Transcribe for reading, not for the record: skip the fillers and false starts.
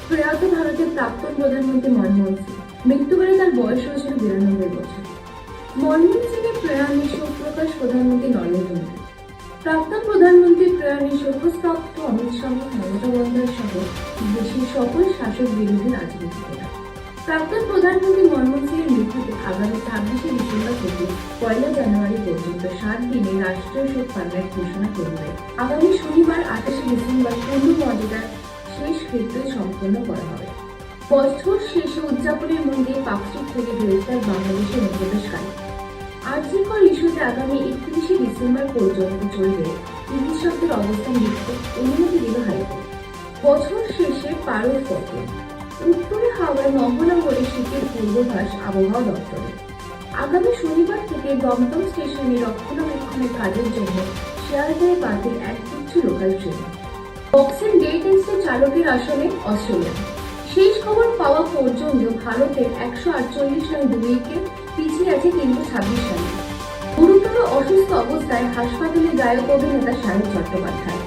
প্রয়াত ভারতের প্রাক্তন প্রধানমন্ত্রী মনমোহন সিং। মৃত্যুকালে তার বয়স হয়েছিল 92 বছর। মনমোহন সিংয়ের প্রয়াণে শোক প্রকাশ প্রধানমন্ত্রী নরেন্দ্র মোদী। প্রাক্তন প্রধানমন্ত্রীর প্রয়াণে শোকস্তব্ধ অমিত শাহ, মমতা বন্দ্যোপাধ্যায় সহ দেশের সকল শাসক বিরোধী রাজনীতিবিদরা। প্রাক্তন প্রধানমন্ত্রী মনমোহন সিংয়ের মৃত্যুতে আগামী 26শে ডিসেম্বর থেকে 1 জানুয়ারি পর্যন্ত 7 দিনে রাষ্ট্রীয় শোক পালনের ঘোষণা করবে। আগামী শনিবার 28শে ডিসেম্বর পূর্ণ মর্যাদার শেষকৃত্য সম্পন্ন করা হবে। বছর শেষে উদযাপনের মধ্যে পাকস্ট্রিট থেকে গ্রেফতার বাংলাদেশের অনুপ্রবেশকারী। আরজিকর ইস্যুতে আগামী 31শে ডিসেম্বর পর্যন্ত চলবে চিকিৎসকদের অবস্থান বিক্ষোভ, অনুমতি দিল হাইকোর্ট। বছর শেষে পারদ পতন। উত্তরে হাওয়ায় মহানগরে শীতের পূর্বাভাস আবহাওয়া দপ্তরে। আগামী শনিবার থেকে দমদম স্টেশনে রক্ষণাবেক্ষণের কাজের জন্য শিয়ালদায় বাতিল কিছু লোকাল ট্রেন। বক্সিং ডে টেস্টে চালকের আসনে অস্ট্রেলিয়া। শেষ খবর পাওয়া পর্যন্ত ভারতের 148 রান 2 উইকেট পিছিয়ে আছে 326 রানে। গুরুতর অসুস্থ অবস্থায় হাসপাতালে গায়ক অভিনেতা শাহিদ চট্টোপাধ্যায়।